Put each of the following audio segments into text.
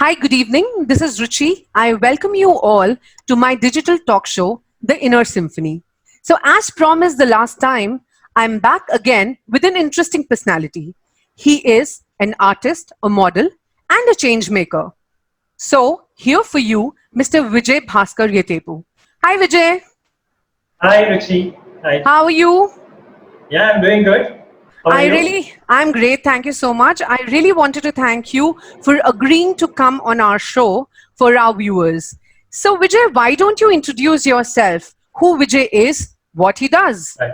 Hi, good evening. This is Ruchi. I welcome you all to my digital talk show, The Inner Symphony. So, as promised the last time, I'm back again with an interesting personality. He is an artist, a model, and a change maker. So, here for you, Mr. Vijay Bhaskar Yetepu. Hi, Vijay. Hi, Ruchi. Hi. How are you? Yeah, I'm doing good. How are you? I'm great. Thank you so much. I really wanted to thank you for agreeing to come on our show for our viewers. So, Vijay, why don't you introduce yourself? Who Vijay is, what he does? Right.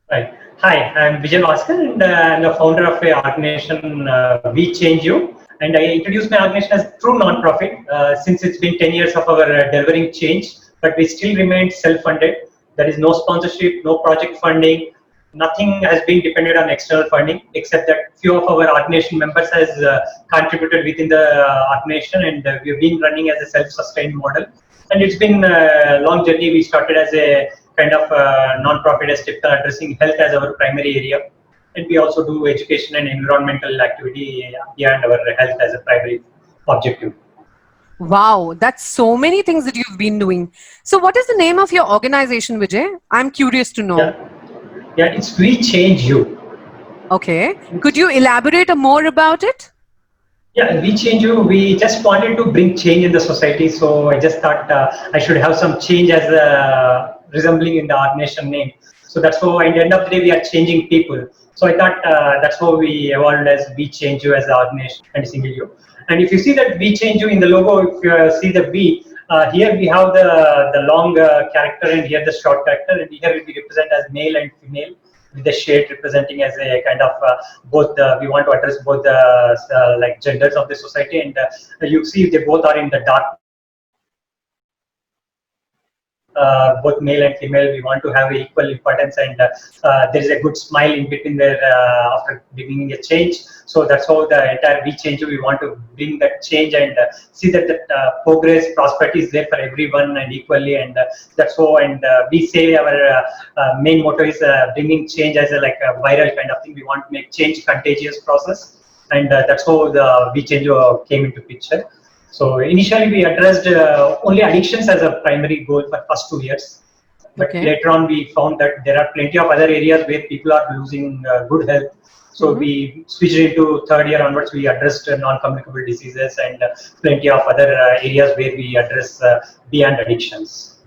Right. Hi, I'm Vijay Bhaskar and I'm the founder of a organization, We Change You. And I introduced my organization as true non-profit since it's been 10 years of our delivering change, but we still remain self-funded. There is no sponsorship, no project funding, nothing has been dependent on external funding except that few of our organization members has contributed within the organization and we've been running as a self-sustained model. And it's been a long journey. We started as a kind of non-profit as addressing health as our primary area. And we also do education and environmental activity beyond our health as a primary objective. Wow, that's so many things that you've been doing. So, what is the name of your organization, Vijay? I'm curious to know. Yeah, yeah, it's We Change You. Okay. Could you elaborate more about it? Yeah, We Change You. We just wanted to bring change in the society, so I just thought I should have some change as resembling in the organization name. So that's how, at the end of the day, we are changing people. So I thought that's how we evolved as We Change You as the organization and single you. And if you see that We Change You in the logo, if you see the V, here we have the long character and here the short character, and here we represent as male and female with the shade representing as a kind of both we want to address both the like genders of the society, and you see they both are in the dark, both male and female. We want to have equal importance, and there is a good smile in between there after bringing a change. So that's how the entire We Change You, we want to bring that change and see that the progress, prosperity is there for everyone and equally, and that's how. And we say our main motto is bringing change as a like a viral kind of thing. We want to make change contagious process, and that's how the We Change You came into picture. So initially we addressed only addictions as a primary goal for first 2 years. But Okay. later on we found that there are plenty of other areas where people are losing good health. So we switched into third year onwards, we addressed non-communicable diseases and plenty of other areas where we address beyond addictions.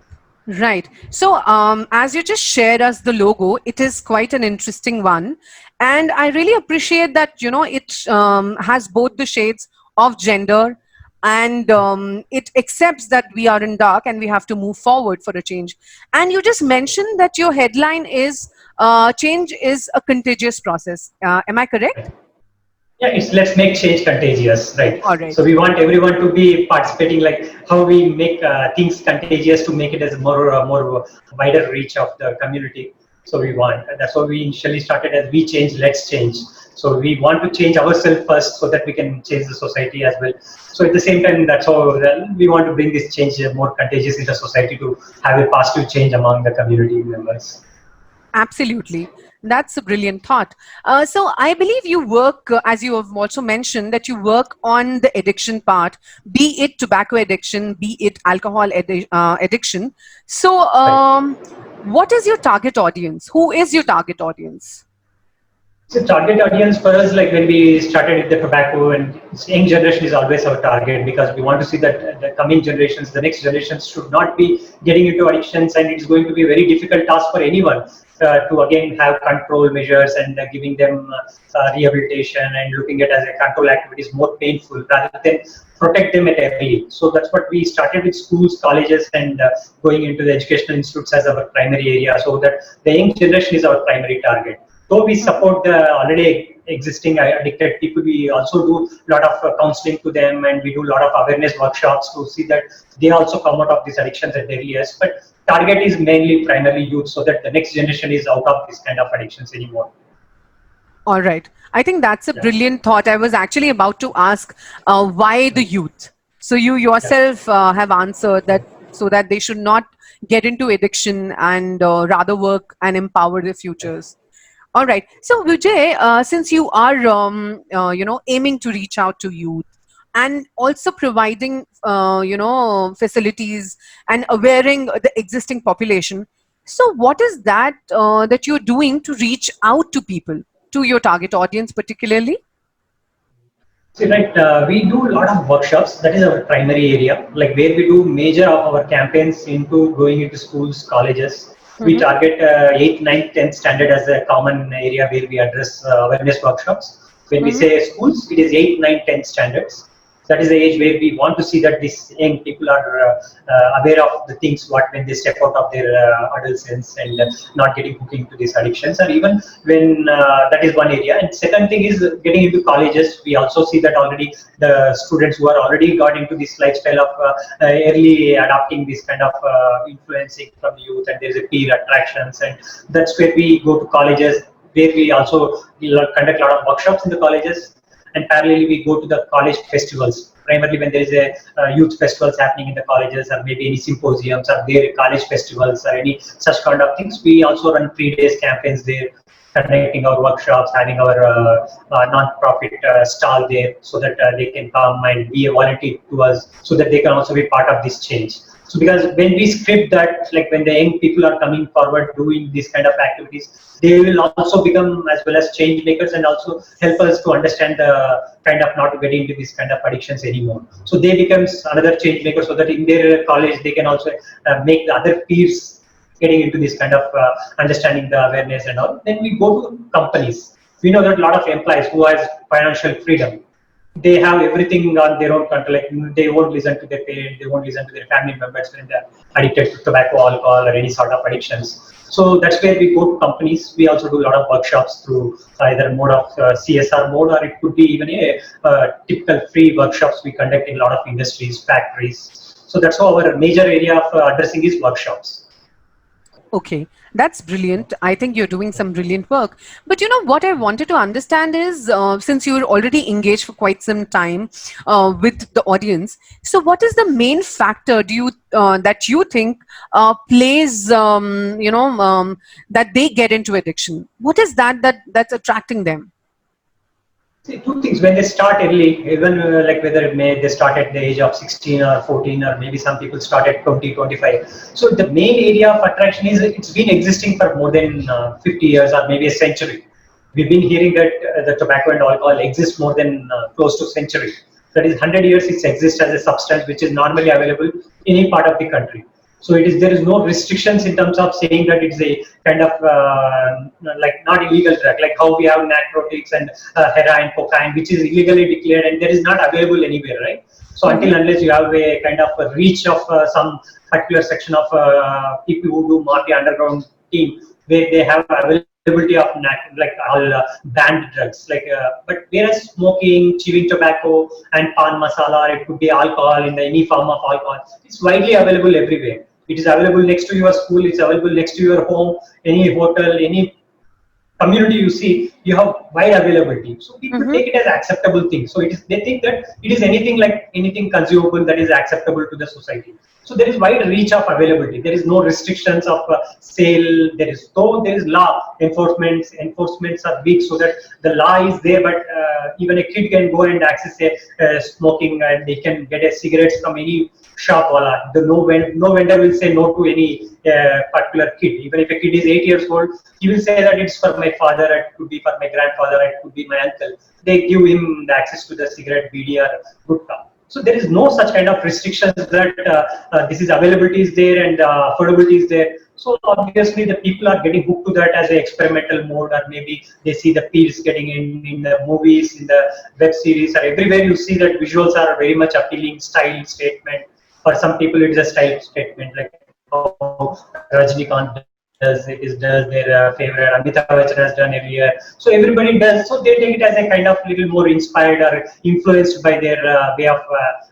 Right. So, as you just shared us the logo, it is quite an interesting one. And I really appreciate that, it has both the shades of gender and it accepts that we are in dark and we have to move forward for a change. And you just mentioned that your headline is change is a contagious process. Am I correct? Yeah, it's let's make change contagious, right? All right. So we want everyone to be participating, like how we make things contagious to make it as more wider reach of the community. So we want, that's why we initially started as We Change, Let's Change. So we want to change ourselves first so that we can change the society as well. So at the same time, that's how we want to bring this change more contagious in the society to have a positive change among the community members. Absolutely. That's a brilliant thought. So I believe you work, as you have also mentioned, that you work on the addiction part, be it tobacco addiction, be it alcohol addiction. So Right. what is your target audience? Who is your target audience? So target audience for us, like when we started with the tobacco, and young generation is always our target because we want to see that the coming generations, the next generations should not be getting into addictions, and it's going to be a very difficult task for anyone to again have control measures and giving them rehabilitation and looking at as a control activity is more painful rather than protect them at early. So that's what we started with schools, colleges, and going into the educational institutes as our primary area, so that the young generation is our primary target. Though we support the already existing addicted people, we also do a lot of counseling to them, and we do a lot of awareness workshops to see that they also come out of these addictions at their earliest. But target is mainly primarily youth, so that the next generation is out of this kind of addictions anymore. All right. I think that's a Yeah. brilliant thought. I was actually about to ask why the youth. So you Yeah. yourself have answered that so that they should not get into addiction and rather work and empower their futures. All right. So Vijay, since you are, aiming to reach out to youth, and also providing, facilities and awareing the existing population. So what is that that you're doing to reach out to people, to your target audience particularly? See, right, we do a lot of workshops. That is our primary area, like where we do major of our campaigns into going into schools, colleges. We Mm-hmm. target 8th, 9th, 10th standard as a common area where we address awareness workshops. When we Mm-hmm. say schools, it is 8th, 9th, 10th standards. That is the age where we want to see that these young people are aware of the things what when they step out of their adolescence and not getting hooked into these addictions, or even when that is one area. And second thing is getting into colleges. We also see that already the students who are already got into this lifestyle of early adopting this kind of influencing from the youth, and there's a peer attractions, and that's where we go to colleges, where we also conduct a lot of workshops in the colleges. And parallelly we go to the college festivals, primarily when there is a youth festivals happening in the colleges, or maybe any symposiums, or their college festivals, or any such kind of things. We also run 3 days campaigns there, conducting our workshops, having our non-profit stall there, so that they can come and be a volunteer to us, so that they can also be part of this change. So because when we script that, like when the young people are coming forward doing these kind of activities, they will also become as well as change makers, and also help us to understand the kind of not to get into these kind of addictions anymore. So they becomes another change maker, so that in their college they can also make the other peers getting into this kind of understanding the awareness and all. Then we go to companies. We know that a lot of employees who has financial freedom, they have everything on their own control. Like they won't listen to their parents, they won't listen to their family members when they're addicted to tobacco, alcohol, or any sort of addictions. So that's where we go to companies. We also do a lot of workshops through either mode of CSR mode, or it could be even a typical free workshops we conduct in a lot of industries, factories. So that's how our major area of addressing is workshops. Okay, that's brilliant. I think you're doing some brilliant work. But what I wanted to understand is, since you're already engaged for quite some time with the audience, so what is the main factor do you that you think plays, that they get into addiction? What is that's attracting them? See, two things. When they start early, even like whether it may they start at the age of 16 or 14, or maybe some people start at 20, 25. So the main area of attraction is it's been existing for more than 50 years or maybe a century. We've been hearing that the tobacco and alcohol exists more than close to century. That is 100 years it exists as a substance which is normally available in any part of the country. So there is no restrictions in terms of saying that it's a kind of like not illegal drug, like how we have narcotics and heroin, cocaine, which is illegally declared and there is not available anywhere, right? So until unless you have a kind of a reach of some particular section of people who do mafia underground team, where they have availability of like all banned drugs, like but whereas smoking, chewing tobacco, and pan masala, it could be alcohol in any form of alcohol, it's widely available everywhere. It is available next to your school, it's available next to your home, any hotel, any community you see, you have wide availability. So people Mm-hmm. take it as acceptable thing. So it is, they think that it is anything like anything consumable that is acceptable to the society. So there is wide reach of availability. There is no restrictions of sale. There is law enforcements. Enforcements are weak, so that the law is there, but even a kid can go and access a smoking, and they can get a cigarettes from any shop wala. No vendor will say no to any particular kid. Even if a kid is 8 years old, he will say that it's for my father, it could be for my grandfather, it could be my uncle. They give him the access to the cigarette, BD, or gutta. So there is no such kind of restrictions that this is availability is there and affordability is there. So obviously the people are getting hooked to that as an experimental mode, or maybe they see the peers getting in the movies, in the web series, or everywhere you see that visuals are very much appealing, style statement. For some people it is a style statement, like how Rajnikant does their favorite, Amitabh Bachchan has done earlier. So everybody does. So they take it as a kind of little more inspired or influenced by their way of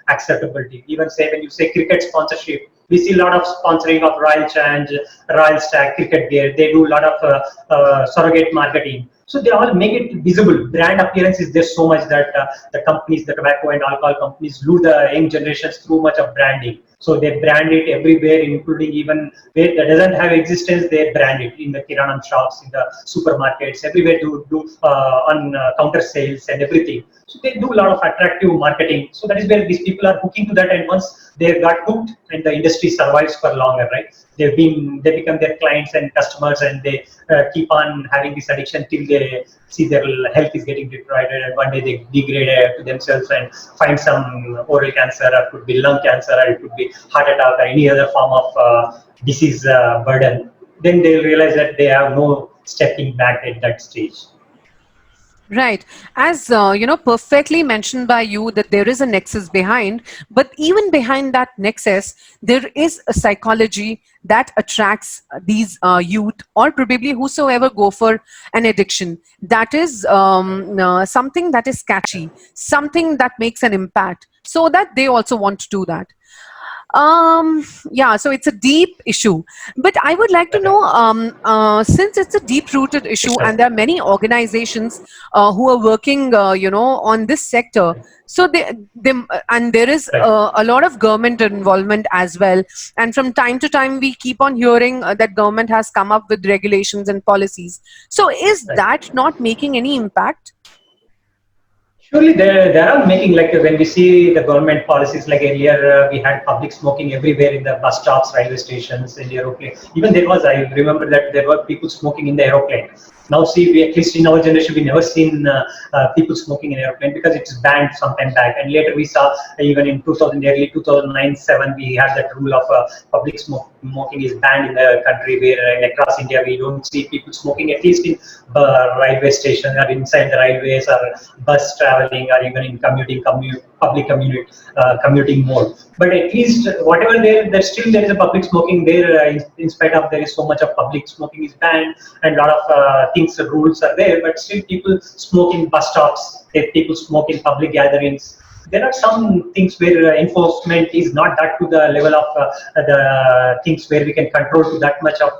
acceptability. Even say when you say cricket sponsorship, we see a lot of sponsoring of Royal Challenge, Royal Stag cricket gear. They do a lot of surrogate marketing. So they all make it visible. Brand appearance is there so much that the companies, the tobacco and alcohol companies, lure the young generations through much of branding. So they brand it everywhere, including even where that doesn't have existence, they brand it in the kirana shops, in the supermarkets, everywhere on counter sales and everything. So they do a lot of attractive marketing. So that is where these people are hooking to that, and once they got hooked, and the industry survives for longer, right? They become their clients and customers, and they keep on having this addiction till they see their health is getting deteriorated, and one day they degrade to themselves and find some oral cancer, or it could be lung cancer, or it could be heart attack, or any other form of disease burden. Then they'll realize that they have no stepping back at that stage. Right. As perfectly mentioned by you that there is a nexus behind, but even behind that nexus, there is a psychology that attracts these youth, or probably whosoever go for an addiction. That is something that is catchy, something that makes an impact, so that they also want to do that. Yeah, so it's a deep issue, but I would like to know, since it's a deep rooted issue and there are many organizations who are working on this sector, so and there is a lot of government involvement as well, and from time to time we keep on hearing that government has come up with regulations and policies. So is that not making any impact? Surely there are making, like when we see the government policies, like earlier we had public smoking everywhere in the bus stops, railway stations, in the aeroplane. Even there was, I remember that there were people smoking in the aeroplane. Now see, at least in our generation, we never seen people smoking in airplane because it's banned some time back. And later we saw even in 2000, early 2009-7, we had that rule of public smoking is banned in the country, where across India we don't see people smoking, at least in railway station or inside the railways or bus traveling or even in public commuting mode. But at least whatever there still there is a public smoking there. In spite of there is so much of public smoking is banned, and a lot of things, rules are there, but still people smoke in bus stops, people smoke in public gatherings. There are some things where enforcement is not that to the level of the things where we can control to that much of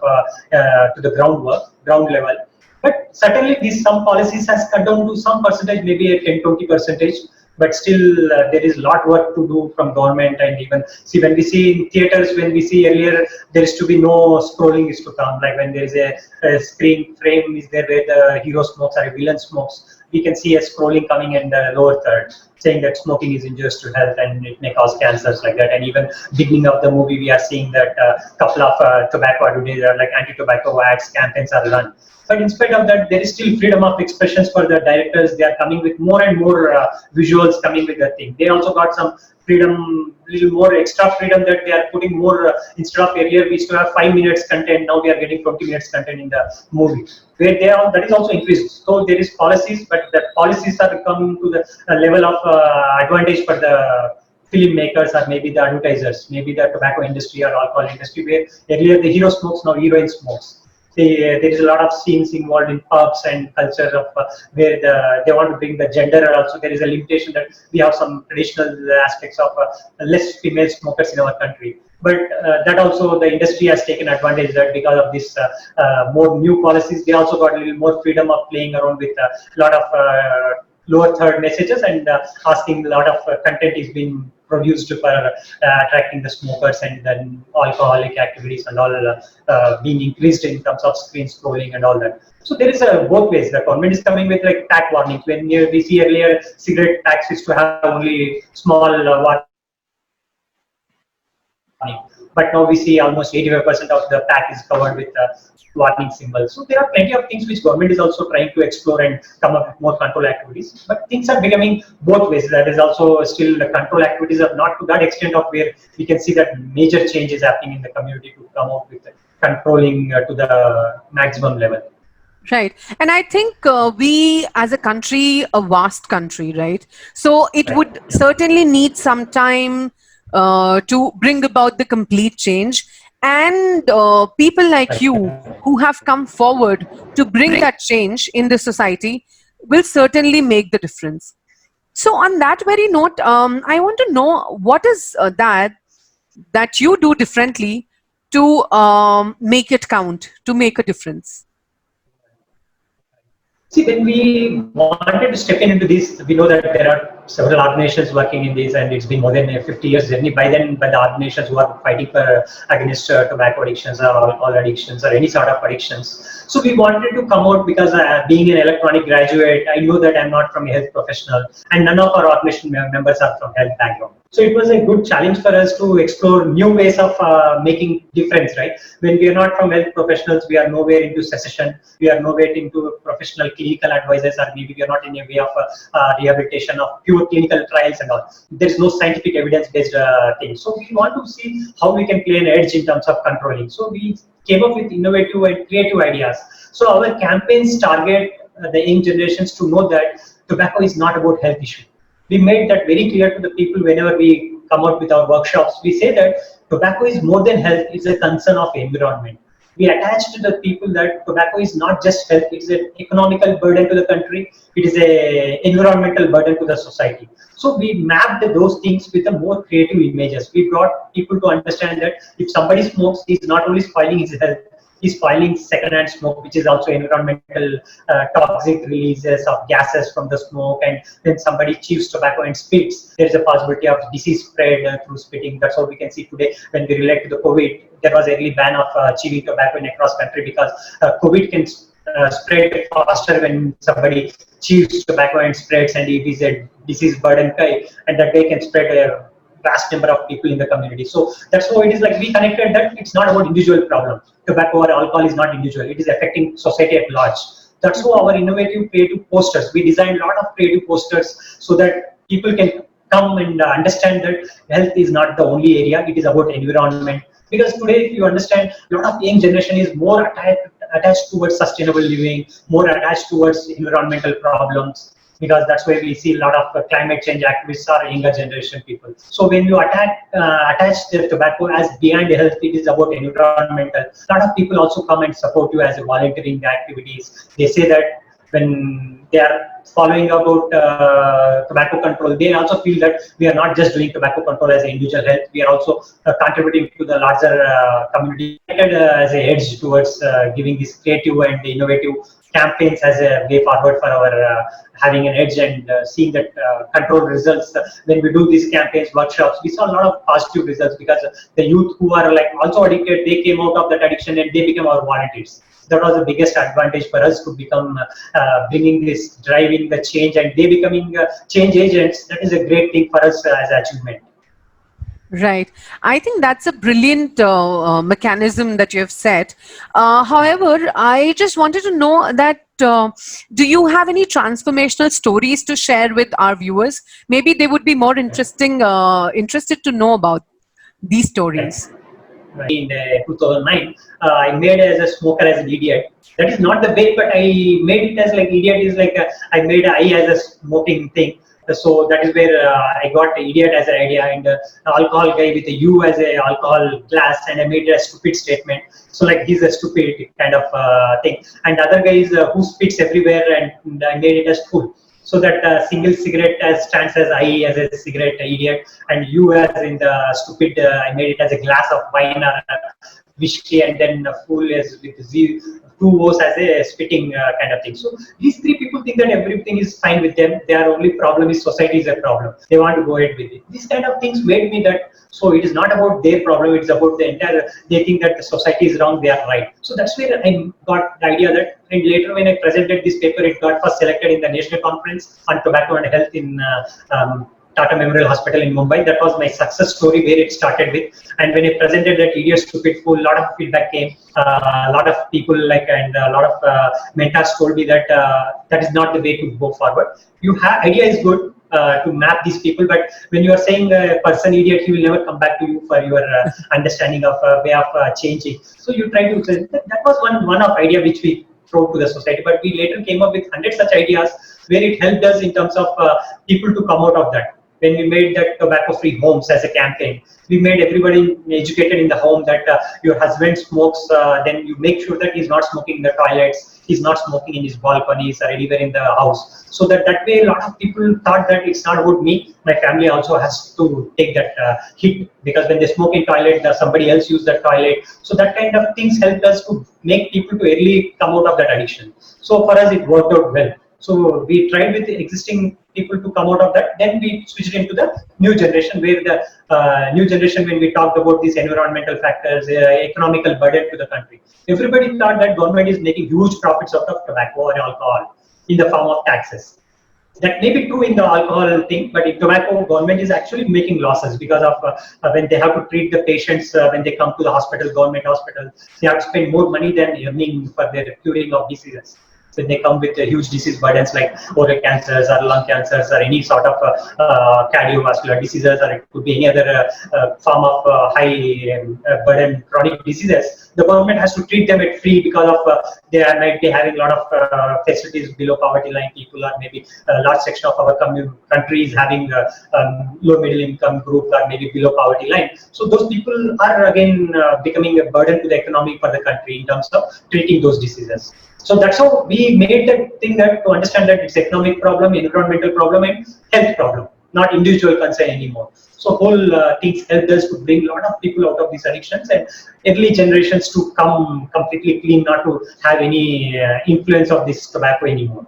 to the ground level. But certainly these some policies has cut down to some percentage, maybe a 10-20%, but still there is a lot work to do from government. And even see, when we see in theaters, when we see earlier there is to be no scrolling is to come, like when there is a screen frame is there where the hero smokes or a villain smokes, we can see a scrolling coming in the lower third saying that smoking is injurious to health and it may cause cancers, like that. And even beginning of the movie we are seeing that couple of tobacco advertisements, like anti-tobacco ads campaigns are run. But in spite of that, there is still freedom of expressions for the directors. They are coming with more and more visuals coming with the thing. They also got some freedom, little more extra freedom, that they are putting more, instead of earlier we used to have 5 minutes content, now we are getting 20 minutes content in the movie, where they are, that is also increased. So there is policies, but the policies are coming to the level of advantage for the filmmakers or maybe the advertisers, maybe the tobacco industry or alcohol industry, where earlier the hero smokes, now heroine smokes. There is a lot of scenes involved in pubs and culture of where they want to bring the gender. Also, there is a limitation that we have some traditional aspects of less female smokers in our country. But that also the industry has taken advantage that because of this more new policies, they also got a little more freedom of playing around with a lot of lower third messages, and asking a lot of content is being produced for attracting the smokers, and then alcoholic activities and all being increased in terms of screen scrolling and all that. So there is both ways. The government is coming with like pack warnings. When we see earlier cigarette packs used to have only small warning, but now we see almost 85% of the pack is covered with warning symbols. So there are plenty of things which government is also trying to explore and come up with more control activities. But things are becoming both ways. That is also still the control activities are not to that extent of where we can see that major change is happening in the community to come up with controlling to the maximum level. Right. And I think we as a country, a vast country, right? So it would certainly need some time to bring about the complete change. And people like you who have come forward to bring that change in the society will certainly make the difference. So on that very note, I want to know what is that you do differently to make it count, to make a difference. See, when we wanted to step into this, we know that there are several organizations working in this, and it's been more than a 50 years journey by then. But the organizations who are fighting for against tobacco addictions or alcohol addictions or any sort of addictions. So we wanted to come out because being an electronic graduate, I know that I'm not from a health professional, and none of our organization members are from health background. So it was a good challenge for us to explore new ways of making difference, right? When we are not from health professionals, we are nowhere into secession, we are nowhere into professional clinical advisors, or maybe we are not in a way of rehabilitation of pure clinical trials and all. There's no scientific evidence-based thing. So we want to see how we can play an edge in terms of controlling. So we came up with innovative and creative ideas. So our campaigns target the young generations to know that tobacco is not about health issue. We made that very clear to the people whenever we come out with our workshops. We say that tobacco is more than health, it's a concern of environment. We attach to the people that tobacco is not just health, it's an economical burden to the country, it is an environmental burden to the society. So we mapped those things with a more creative images. We brought people to understand that if somebody smokes, he's not only spoiling his health, is filing secondhand smoke, which is also environmental toxic releases of gases from the smoke. And when somebody chews tobacco and spits, there is a possibility of disease spread through spitting. That's what we can see today when we relate to the COVID. There was early ban of chewing tobacco in across country because COVID can spread faster when somebody chews tobacco and spreads, and it is a disease burden guy, and that guy can spread a vast number of people in the community. So that's how it is, like we connected that it's not about individual problem. Tobacco or alcohol is not individual, it is affecting society at large. That's how our innovative creative posters, we designed a lot of creative posters so that people can come and understand that health is not the only area, it is about environment. Because today, if you understand, a lot of young generation is more attached towards sustainable living, more attached towards environmental problems, because that's why we see a lot of climate change activists are younger generation people. So when you attach the tobacco as behind health, it is about environmental. A lot of people also come and support you as a volunteering activities. They say that when they are following about tobacco control, they also feel that we are not just doing tobacco control as an individual health, we are also contributing to the larger community as a edge towards giving this creative and innovative campaigns as a way forward for our having an edge and seeing that control results. When we do these campaigns, workshops, we saw a lot of positive results because the youth who are like also addicted, they came out of that addiction and they became our volunteers. That was the biggest advantage for us to become bringing this, driving the change, and they becoming change agents. That is a great thing for us as an achievement. Right. I think that's a brilliant mechanism that you have set. However, I just wanted to know that do you have any transformational stories to share with our viewers? Maybe they would be more interested to know about these stories. In 2009, I made as a smoker as an idiot. That is not the way, but I made it as like idiot is like I made I as a smoking thing. So that is where I got idiot as an idea, and alcohol guy with a U as a alcohol glass, and I made a stupid statement. So like he's a stupid kind of thing, and the other guy is who spits everywhere, and I made it as full. So that single cigarette as stands as I as a cigarette idiot, and U as in the stupid. I made it as a glass of wine or whiskey, and then full as with Z. Two O's as a spitting kind of thing. So these three people think that everything is fine with them. Their only problem is society is a problem. They want to go ahead with it. These kind of things made me that, so it is not about their problem, it's about the entire, they think that the society is wrong, they are right. So that's where I got the idea that, and later when I presented this paper, it got first selected in the National Conference on Tobacco and Health in Tata Memorial Hospital in Mumbai. That was my success story where it started with. And when I presented that idiot stupid fool, a lot of feedback came. A lot of people and a lot of mentors told me that that is not the way to go forward. Idea is good to map these people, but when you are saying a person idiot, he will never come back to you for your understanding of way of changing. So you try to, that was one of idea which we throw to the society, but we later came up with 100 such ideas where it helped us in terms of people to come out of that. When we made that tobacco-free homes as a campaign, we made everybody educated in the home that your husband smokes, then you make sure that he's not smoking in the toilets, he's not smoking in his balconies or anywhere in the house. So that way a lot of people thought that it's not about me, my family also has to take that hit, because when they smoke in toilet, somebody else use that toilet. So that kind of things helped us to make people to early come out of that addiction. So for us, it worked out well. So we tried with the existing people to come out of that. Then we switched into the new generation, where the new generation, when we talked about these environmental factors, economical burden to the country, everybody thought that government is making huge profits out of tobacco or alcohol in the form of taxes. That may be true in the alcohol thing, but in tobacco, government is actually making losses because of when they have to treat the patients when they come to the hospital, government hospital, they have to spend more money than earning for their curing of diseases. When they come with huge disease burdens like oral cancers or lung cancers or any sort of cardiovascular diseases, or it could be any other form of high burden chronic diseases, the government has to treat them at free because of they might be having a lot of facilities below poverty line people, or maybe a large section of our country is having low middle income group or maybe below poverty line. So those people are again becoming a burden to the economy for the country in terms of treating those diseases. So that's how we made that thing, that to understand that it's economic problem, environmental problem, and health problem, not individual concern anymore. So whole things helped us to bring a lot of people out of these addictions, and early generations to come completely clean, not to have any influence of this tobacco anymore.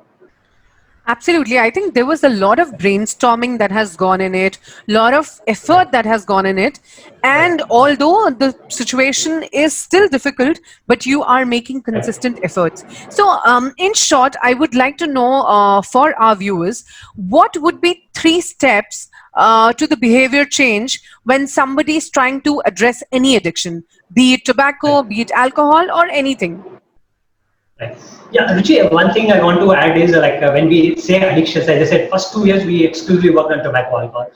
Absolutely. I think there was a lot of brainstorming that has gone in it, lot of effort that has gone in it. And although the situation is still difficult, but you are making consistent efforts. So, in short, I would like to know for our viewers, what would be 3 steps to the behavior change when somebody is trying to address any addiction, be it tobacco, be it alcohol, or anything? Right. Yeah, Ruchi, one thing I want to add is when we say addictions, as I said, first 2 years we exclusively worked on tobacco, alcohol.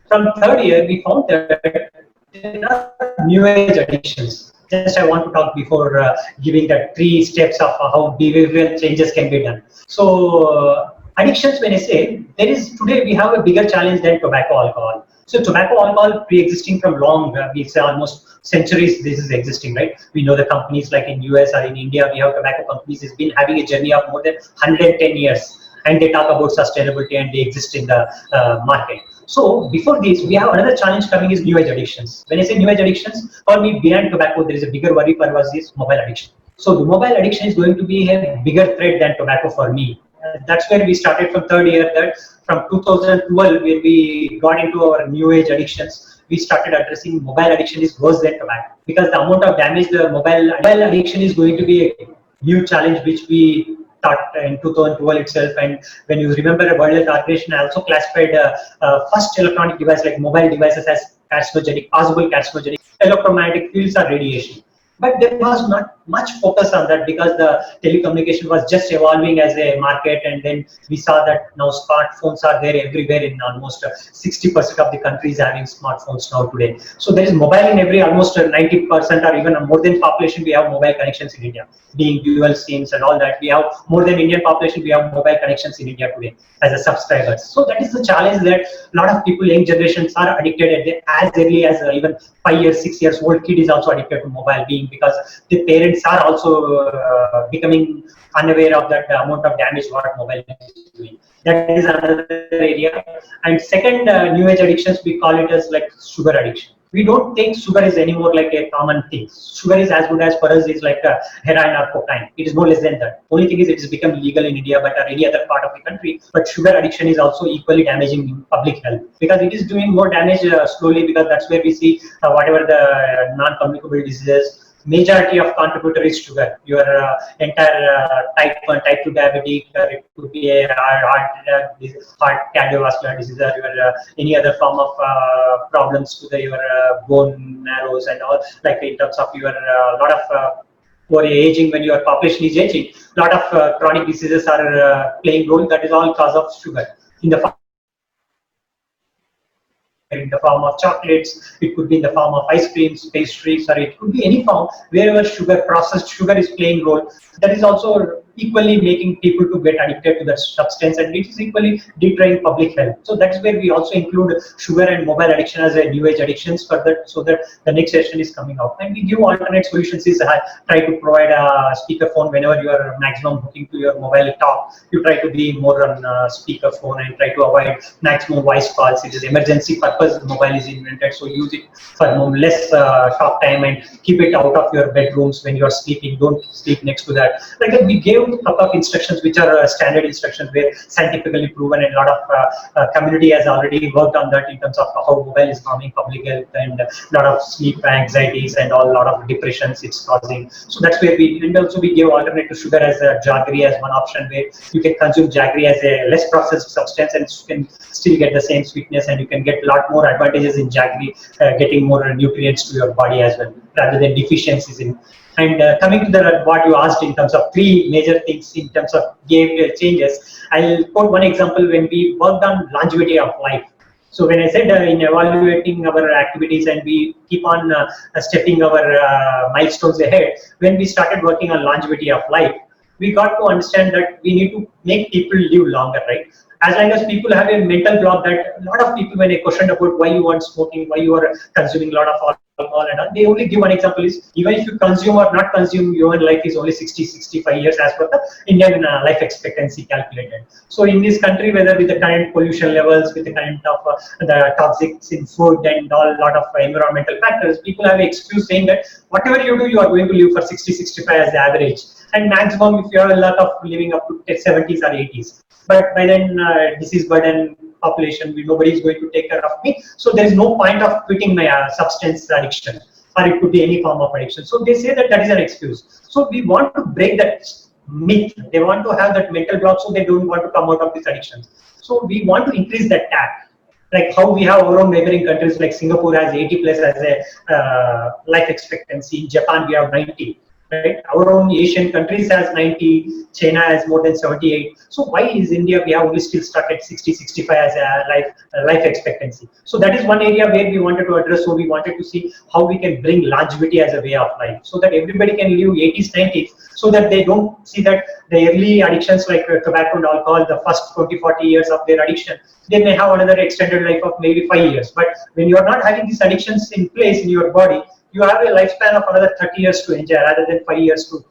From third year, we found that there are new age addictions. Just I want to talk before giving the 3 steps of how behavioral changes can be done. So addictions, when I say, there is today we have a bigger challenge than tobacco, alcohol. So tobacco, alcohol, pre-existing from long, we say almost centuries, this is existing, right? We know the companies like in US or in India, we have tobacco companies, has been having a journey of more than 110 years. And they talk about sustainability and they exist in the market. So before this, we have another challenge coming is new age addictions. When I say new age addictions, for me, beyond tobacco, there is a bigger worry for us is mobile addiction. So the mobile addiction is going to be a bigger threat than tobacco for me. That's where we started from third year, that from 2012, when we got into our new age addictions, we started addressing mobile addiction is worse than tobacco, because the amount of damage the mobile addiction is going to be a new challenge, which we thought in 2012 itself. And when you remember, World Health Organization also classified first electronic device like mobile devices as carcinogenic, possible carcinogenic. Electromagnetic fields are radiation. But there was not much focus on that because the telecommunication was just evolving as a market, and then we saw that now smartphones are there everywhere in almost 60% of the countries having smartphones now today. So there is mobile in every almost 90% or even more than population, we have mobile connections in India, being dual SIMs and all that. We have more than Indian population, we have mobile connections in India today as a subscribers. So that is the challenge, that a lot of people, young generations are addicted as early as even 5 years, 6 years old kid is also addicted to mobile, being because the parents are also becoming unaware of that amount of damage what mobile is doing. That is another area. And second, new age addictions, we call it as like sugar addiction. We don't take sugar is anymore like a common thing. Sugar is as good as for us is like heroin or cocaine. It is no less than that. Only thing is it has become legal in India, but or any other part of the country. But sugar addiction is also equally damaging in public health, because it is doing more damage slowly, because that's where we see whatever the non-communicable diseases. Majority of contributor is sugar. Your entire type 1, type 2 diabetic, it could be a heart cardiovascular disease, or your any other form of problems to your bone marrows and all, like in terms of your lot of for aging, when your population is aging, lot of chronic diseases are playing role. That is all cause of sugar. In the form of chocolates, it could be in the form of ice creams, pastries, or it could be any form wherever sugar, processed sugar is playing role. That is also equally making people to get addicted to that substance, and it is equally detraying public health. So that's where we also include sugar and mobile addiction as a new age addictions for that, so that the next session is coming out. And we give alternate solutions is try to provide a speakerphone whenever you are maximum hooking to your mobile talk. You try to be more on speakerphone and try to avoid maximum voice calls. It is emergency purpose. The mobile is invented, so use it for less talk time and keep it out of your bedrooms when you are sleeping. Don't sleep next to that. Like that, we gave a couple of instructions which are standard instructions where scientifically proven, and a lot of community has already worked on that in terms of how mobile is harming public health, and a lot of sleep anxieties and a lot of depressions it's causing. So that's where and also we give alternate to sugar as a jaggery as one option, where you can consume jaggery as a less processed substance and you can still get the same sweetness, and you can get a lot more advantages in jaggery, getting more nutrients to your body as well, rather than deficiencies in. And coming to what you asked in terms of three major things in terms of behavioral changes, I'll quote one example when we worked on longevity of life. So when I said in evaluating our activities and we keep on stepping our milestones ahead, when we started working on longevity of life, we got to understand that we need to make people live longer, right? As long as people have a mental block, that a lot of people, when I questioned about why you want smoking, why you are consuming a lot of alcohol and all, they only give one example is, even if you consume or not consume, your life is only 60-65 years as per the Indian life expectancy calculated. So in this country, whether with the current pollution levels, with the kind of the toxics in food and all lot of environmental factors, people have an excuse saying that whatever you do, you are going to live for 60-65 as the average, and maximum if you have a lot of living up to 70s or 80s. But by then, disease burden, population, nobody is going to take care of me. So there is no point of quitting my substance addiction, or it could be any form of addiction. So they say that that is an excuse. So we want to break that myth. They want to have that mental block, so they don't want to come out of these addictions. So we want to increase that tap. Like how we have our own neighboring countries, like Singapore has 80 plus as a life expectancy. In Japan, we have 90. Right? Our own Asian countries has 90, China has more than 78. So why is India, we have only still stuck at 60-65 as a life expectancy? So that is one area where we wanted to address. So we wanted to see how we can bring longevity as a way of life, so that everybody can live 80s, 90s, so that they don't see that the early addictions like tobacco and alcohol, the first 20-40 years of their addiction, they may have another extended life of maybe 5 years. But when you are not having these addictions in place in your body, you have a lifespan of another 30 years to enjoy rather than 5 years to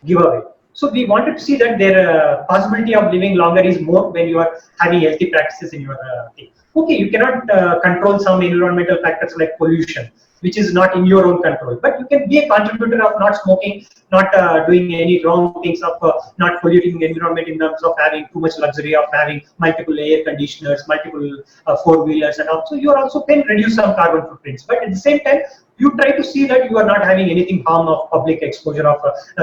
give away. So we wanted to see that their possibility of living longer is more when you are having healthy practices in your thing. Okay, you cannot control some environmental factors like pollution, which is not in your own control, but you can be a contributor of not smoking, not doing any wrong things, of not polluting the environment in terms of having too much luxury, of having multiple air conditioners, multiple four-wheelers and all. So you also can reduce some carbon footprints, but at the same time, you try to see that you are not having anything harm of public exposure of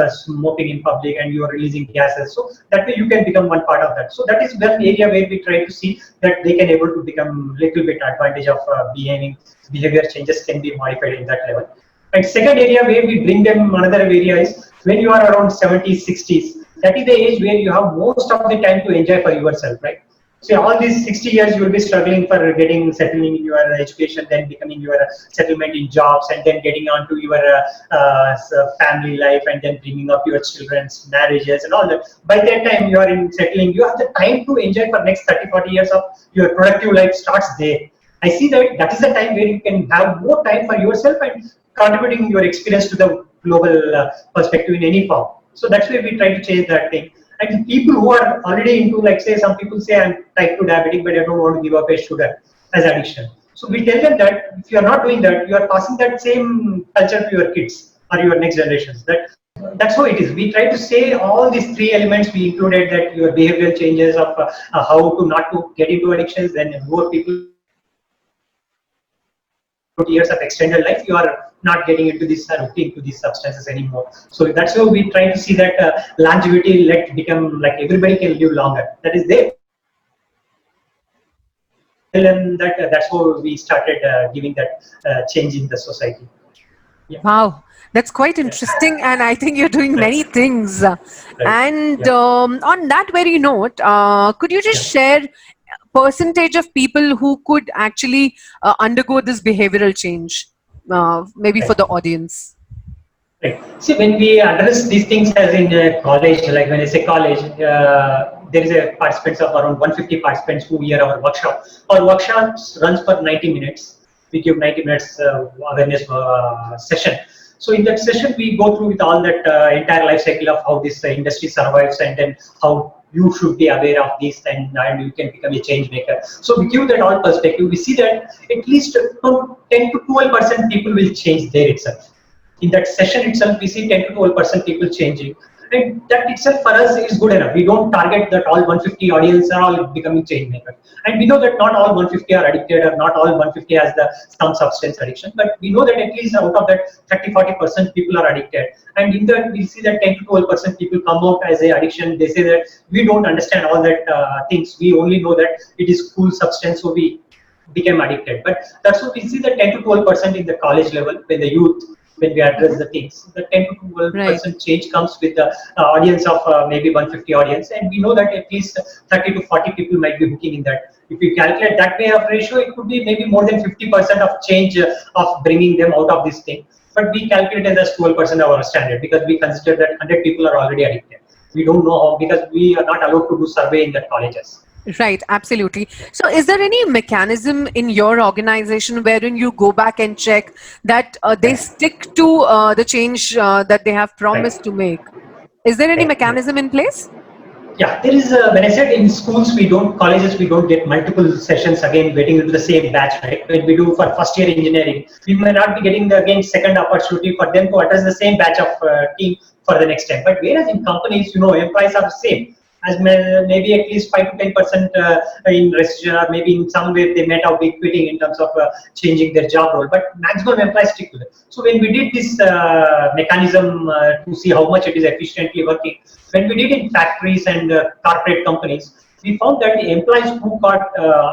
smoking in public, and you are releasing gases. So that way you can become one part of that. So that is one area where we try to see that they can able to become little bit advantage of behavior changes can be modified in that level. And second area where we bring them, another area is when you are around 70s, 60s, that is the age where you have most of the time to enjoy for yourself, right? So all these 60 years you will be struggling for settling in your education, then becoming your settlement in jobs, and then getting on to your family life, and then bringing up your children's marriages and all that. By that time you are in settling, you have the time to enjoy for next 30-40 years of your productive life starts there. I see that is the time where you can have more time for yourself and contributing your experience to the global perspective in any form. So that's where we try to change that thing. And people who are already into, like say, some people say I'm type 2 diabetic, but I don't want to give up a sugar as addiction. So we tell them that if you are not doing that, you are passing that same culture to your kids or your next generations. That's how it is. We try to say all these three elements. We included that your behavioral changes of how to not to get into addictions, then more people years of extended life, you are not getting into this into these substances anymore. So that's why we try to see that longevity let become like everybody can live longer. That is there. And that's how we started giving that change in the society. Yeah. Wow, that's quite interesting, and I think you're doing many things. Right. And on that very note, could you just share percentage of people who could actually undergo this behavioral change, maybe for the audience? Right. See, when we address these things as in college, like when I say college, there is a participants of around 150 participants who hear our workshop. Our workshop runs for 90 minutes. We give 90 minutes awareness session. So in that session, we go through with all that entire life cycle of how this industry survives, and then how you should be aware of this, and you can become a change maker. So we give that all perspective. We see that at least 10 to 12% people will change there itself. In that session itself, we see 10 to 12% people changing. and that itself for us is good enough. We don't target that all 150 audience are all becoming change makers, and we know that not all 150 are addicted, or not all 150 has the some substance addiction, but we know that at least out of that 30-40% people are addicted, and in that we see that 10 to 12% people come out as a addiction. They say that we don't understand all that things, we only know that it is cool substance, so we became addicted. But that's what we see, the 10 to 12% in the college level, when the youth, when we address the things, the 10 to 12% Right. change comes with the audience of maybe 150 audience, and we know that at least 30 to 40 people might be hooking in that. If you calculate that way of ratio, it could be maybe more than 50% of change of bringing them out of this thing. But we calculate it as 12% of our standard, because we consider that 100 people are already addicted. We don't know how, because we are not allowed to do survey in the colleges. Right, absolutely. So, is there any mechanism in your organization wherein you go back and check that they stick to the change that they have promised to make? Is there any Right. mechanism in place? Yeah, there is. When I said in schools, we don't, colleges, we don't get multiple sessions again, getting into the same batch, right? When we do for first year engineering, we may not be getting the again second opportunity for them to address the same batch of team for the next time. But whereas in companies, employees are the same. As maybe at least 5 to 10% in resignation, or maybe in some way they might have been quitting in terms of changing their job role, but maximum employees stick to it. So when we did this mechanism to see how much it is efficiently working, when we did in factories and corporate companies, we found that the employees who got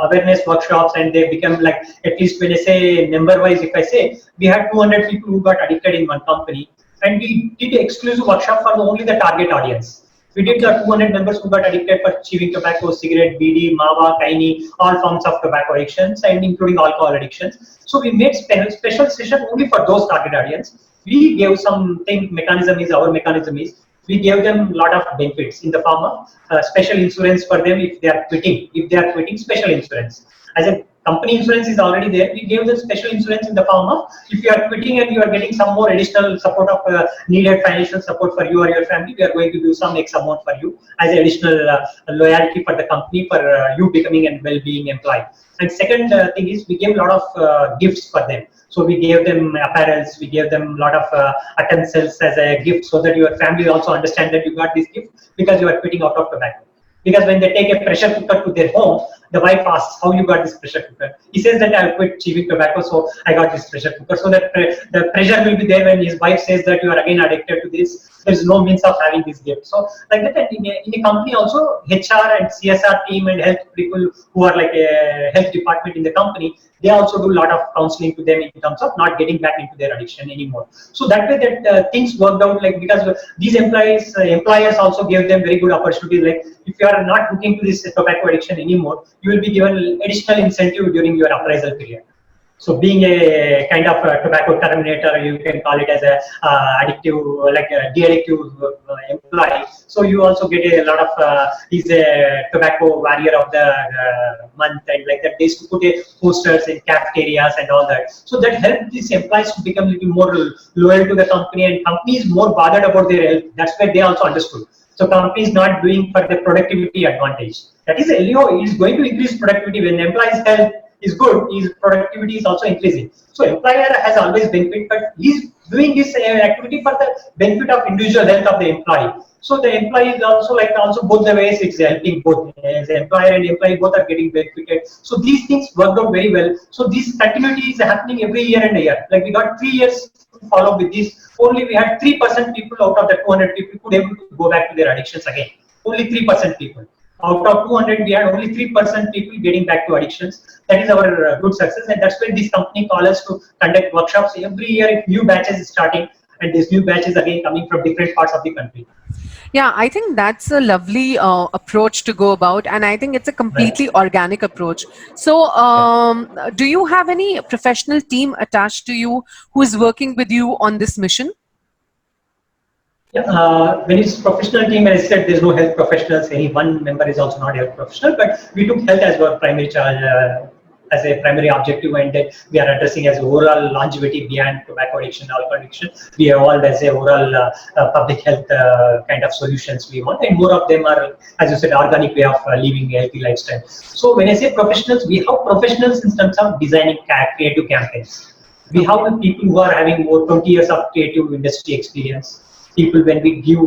awareness workshops, and they become like, at least when I say number wise, if I say we had 200 people who got addicted in one company, and we did exclusive workshop for only the target audience. We did the 200 members who got addicted for chewing tobacco, cigarette, BD, Mawa, Kaini, all forms of tobacco addictions, and including alcohol addictions. So we made special session only for those target audience. We gave something, mechanism is, our mechanism is, we gave them a lot of benefits in the form of special insurance for them if they are quitting. If they are quitting, special insurance. As a company insurance is already there, we gave them special insurance in the form of, if you are quitting and you are getting some more additional support of needed financial support for you or your family, we are going to do some X amount for you as additional loyalty for the company, for you becoming a well-being employee. And second thing is, we gave a lot of gifts for them. So we gave them apparels, we gave them a lot of utensils as a gift, so that your family also understand that you got this gift because you are quitting out of tobacco. Because when they take a pressure cooker to their home, the wife asks, how you got this pressure cooker? He says that I quit chewing tobacco, so I got this pressure cooker. So that the pressure will be there when his wife says that you are again addicted to this. There is no means of having this gift. So like that, in a company also, HR and CSR team and health people who are like a health department in the company, they also do a lot of counseling to them in terms of not getting back into their addiction anymore. So that way that things worked out, like, because these employers also gave them very good opportunities. Like, if you are not looking to this tobacco addiction anymore, you will be given additional incentive during your appraisal period. So being a kind of a tobacco terminator, you can call it as a addictive, like a de-addictive employee. So you also get a lot of, he's a tobacco warrior of the month, and like that. They used to put a posters in cafeterias and all that. So that helped these employees to become a little more loyal to the company, and company is more bothered about their health. That's where they also understood. So company is not doing for the productivity advantage. That is, LEO is going to increase productivity. When employees' health is good, his productivity is also increasing. So employer has always benefit, but he's doing this activity for the benefit of individual health of the employee. So the employee is also both the ways, it's helping both, as employer and employee both are getting benefited. So these things worked out very well. So this continuity is happening every year and a year. Like, we got 3 years to follow with this. Only we had 3% people out of the 200 people could able to go back to their addictions again. Only 3% people. Out of 200, we had only 3% people getting back to addictions. That is our good success, and that's why this company calls us to conduct workshops every year. If new batches is starting, and these new batches again coming from different parts of the country. Yeah, I think that's a lovely approach to go about, and I think it's a Right. completely organic approach. So, do you have any professional team attached to you who is working with you on this mission? Yeah, when it's professional team, as I said, there's no health professionals. Any one member is also not a health professional, but we took health as our primary charge, as a primary objective, and that we are addressing as overall longevity beyond tobacco addiction, alcohol addiction. We evolved as a overall public health kind of solutions we want, and more of them are, as you said, organic way of living a healthy lifestyle. So when I say professionals, we have professionals in terms of designing creative campaigns. We have the people who are having more 20 years of creative industry experience. people when we give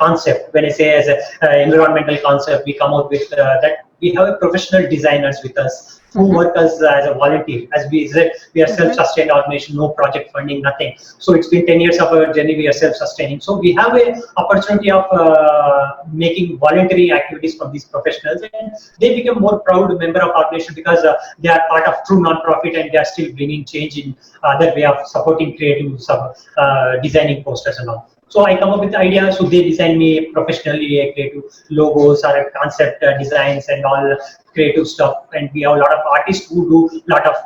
concept. When I say as a environmental concept, we come out with that. We have professional designers with us who work as a volunteer. As we said, we are self-sustained organization, no project funding, nothing. So it's been 10 years of our journey. We are self-sustaining. So we have a opportunity of making voluntary activities from these professionals, and they become more proud member of our organization because they are part of true non-profit and they are still bringing change in other way of supporting creative designing posters and all. So I come up with the idea, so they design me professionally a creative logos or a concept designs and all creative stuff. And we have a lot of artists who do a lot of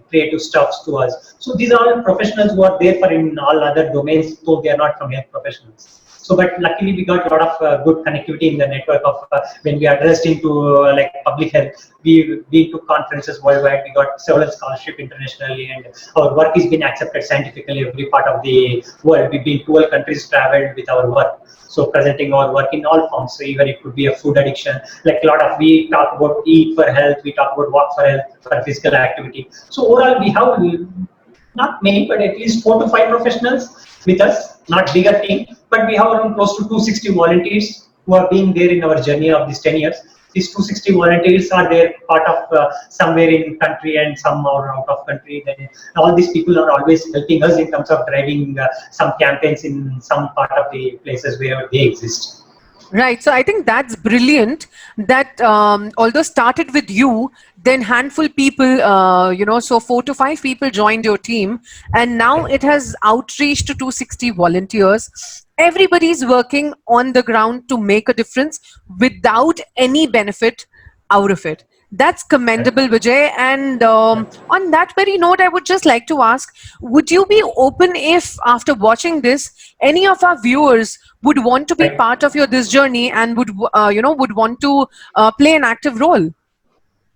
creative stuffs to us. So these are all professionals who are there for in all other domains, though they are not from health professionals. So, but luckily we got a lot of good connectivity in the network of when we are dressed into like public health. We've been to conferences worldwide. We got several scholarship internationally, and our work is been accepted scientifically every part of the world. We've been 12 countries traveled with our work. So presenting our work in all forms. So even it could be a food addiction, like a lot of we talk about eat for health, we talk about walk for health, for physical activity. So overall, we have not many, but at least 4 to 5 professionals with us, not bigger team, but we have around close to 260 volunteers who have been there in our journey of these 10 years. These 260 volunteers are there part of somewhere in country and some are out of country. Then all these people are always helping us in terms of driving some campaigns in some part of the places where they exist. Right. So I think that's brilliant that although started with you, then handful people, so 4 to 5 people joined your team, and now it has outreached to 260 volunteers. Everybody's working on the ground to make a difference without any benefit out of it. That's commendable, Vijay. And on that very note, I would just like to ask, would you be open if after watching this, any of our viewers would want to be part of this journey and would want to play an active role?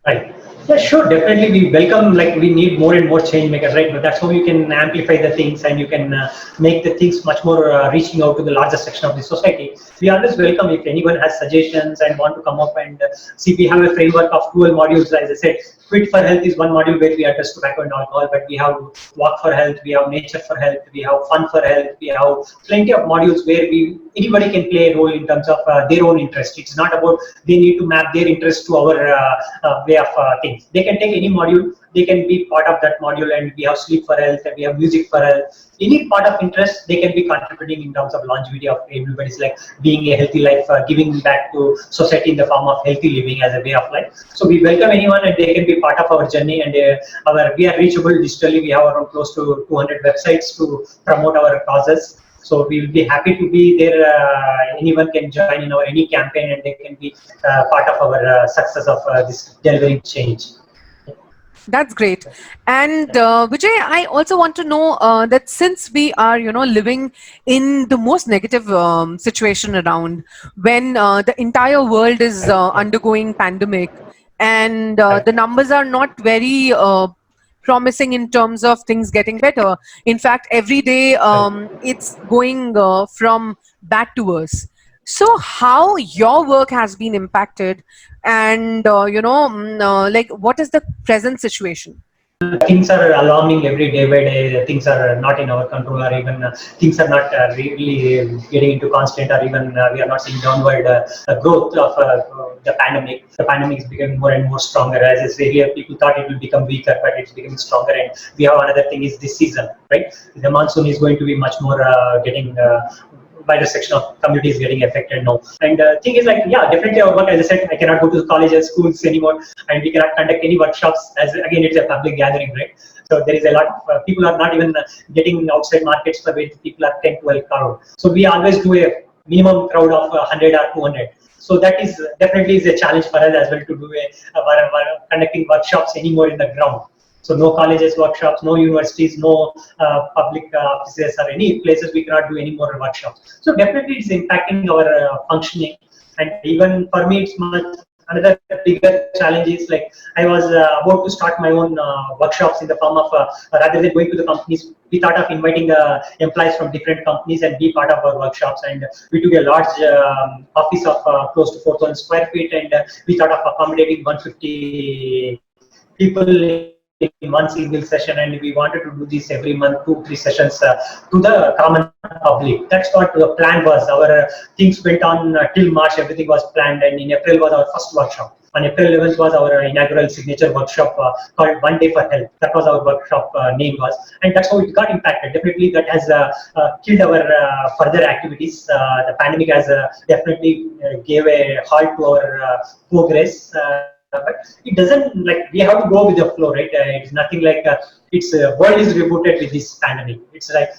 Right. Yeah, sure. Definitely, we welcome. Like we need more and more change makers, right? But that's how you can amplify the things and you can make the things much more reaching out to the larger section of the society. We always welcome if anyone has suggestions and want to come up and see. We have a framework of 12 modules. As I said, Quit for Health is one module where we address tobacco and alcohol, but we have Walk for Health, we have Nature for Health, we have Fun for Health, we have plenty of modules where anybody can play a role in terms of their own interest. It's not about they need to map their interest to our way of things. They can take any module, they can be part of that module, and we have Sleep for Health and we have Music for Health. Any part of interest, they can be contributing in terms of longevity of everybody's like being a healthy life, giving back to society in the form of healthy living as a way of life. So we welcome anyone and they can be part of our journey, and we are reachable digitally. We have around close to 200 websites to promote our causes. So we will be happy to be there. Anyone can join in our any campaign and they can be part of our success of this delivering change. That's great. And Vijay, I also want to know that since we are, living in the most negative situation around, when the entire world is undergoing pandemic, and the numbers are not very promising in terms of things getting better. In fact, every day it's going from bad to worse. So how your work has been impacted, and like what is the present situation? Things are alarming every day by day. Things are not in our control, or even things are not really getting into constant, or even we are not seeing downward growth of the pandemic. The pandemic is becoming more and more stronger. As I say here, people thought it will become weaker, but it's becoming stronger. And we have another thing is this season, right? The monsoon is going to be much more getting wider section of community is getting affected now. And thing is like, yeah, definitely our work, as I said, I cannot go to colleges, schools anymore, and we cannot conduct any workshops as again, it's a public gathering, right? So there is a lot of people are not even getting outside markets the way people are 10, 12 crowd. So we always do a minimum crowd of 100 or 200. So that is definitely is a challenge for us as well to do conducting workshops anymore in the ground. So no colleges, workshops, no universities, no public offices or any places we cannot do any more workshops. So definitely it's impacting our functioning. And even for me, it's much another bigger challenge is like I was about to start my own workshops in the form of rather than going to the companies, we thought of inviting the employees from different companies and be part of our workshops. And we took a large office of close to 4,000 square feet, and we thought of accommodating 150 people in one single session, and we wanted to do this every month, 2, 3 sessions to the common public. That's what the plan was. Our things went on till March. Everything was planned, and in April was our first workshop. On April 11th was our inaugural signature workshop called One Day for Health. That was our workshop name was, and that's how it got impacted. Definitely, that has killed our further activities. The pandemic has definitely gave a halt to our progress. But it doesn't, like, we have to go with the flow, right? It's nothing like it's world is rebooted with this pandemic. It's like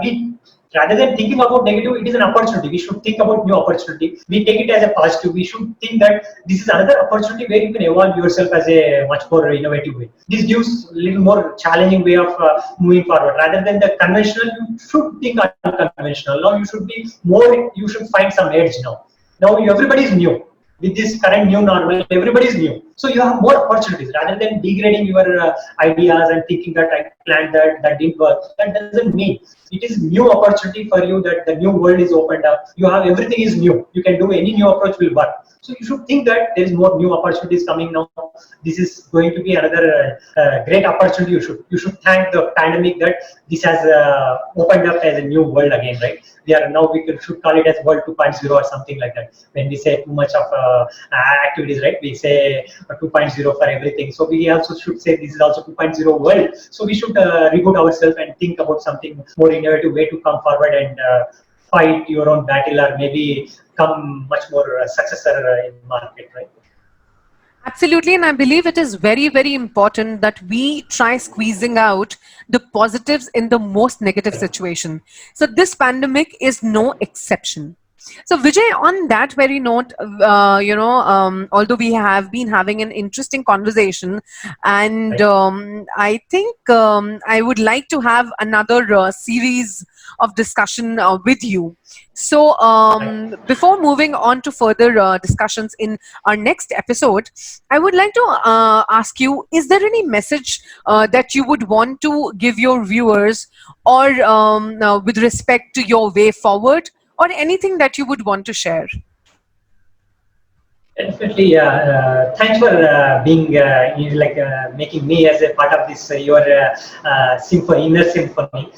we, rather than thinking about negative, it is an opportunity. We should think about new opportunity. We take it as a positive. We should think that this is another opportunity where you can evolve yourself as a much more innovative way. This gives a little more challenging way of moving forward. Rather than the conventional, you should think unconventional. Now you should be more. You should find some edge now. Now everybody is new. With this current new normal, everybody is new. So you have more opportunities rather than degrading your ideas and thinking that I planned that didn't work. That doesn't mean it is new opportunity for you, that the new world is opened up. You have everything is new. You can do any new approach will work. So you should think that there is more new opportunities coming now. This is going to be another great opportunity. You should thank the pandemic that this has opened up as a new world again, right? We are now, should call it as world 2.0 or something like that. When we say too much of activities, right? We say 2.0 for everything. So we also should say this is also 2.0 world. So we should reboot ourselves and think about something more innovative way to come forward and fight your own battle, or maybe come much more successor in market, right? Absolutely, and I believe it is very, very important that we try squeezing out the positives in the most negative situation. So this pandemic is no exception. So Vijay, on that very note, although we have been having an interesting conversation, and I think I would like to have another series of discussion with you. So before moving on to further discussions in our next episode, I would like to ask you, is there any message that you would want to give your viewers, or with respect to your way forward, or anything that you would want to share? Definitely, thanks for being making me as a part of this your symphony, inner symphony,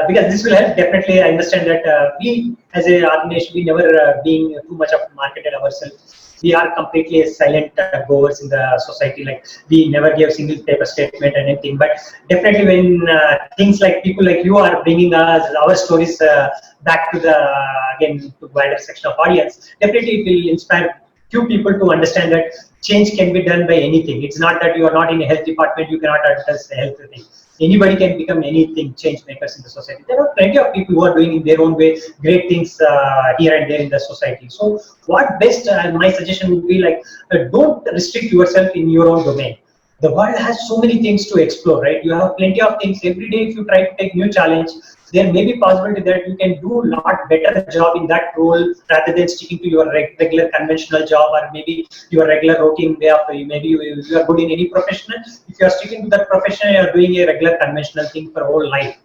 because this will help. Definitely, I understand that we as a organization, we never being too much of marketed ourselves. We are completely a silent goers in the society. Like, we never give single paper statement or anything. But definitely, when things like people like you are bringing us our stories back to the again to wider section of audience, definitely it will inspire few people to understand that change can be done by anything. It's not that you are not in a health department, you cannot address the health thing. Anybody can become anything, change makers in the society. There are plenty of people who are doing in their own way great things here and there in the society. So what best, my suggestion would be like, don't restrict yourself in your own domain. The world has so many things to explore, right? You have plenty of things every day. If you try to take new challenge, there may be possibility that you can do a lot better job in that role rather than sticking to your regular conventional job, or maybe your regular routine way of, maybe you are good in any profession. If you are sticking to that profession, you are doing a regular conventional thing for whole life.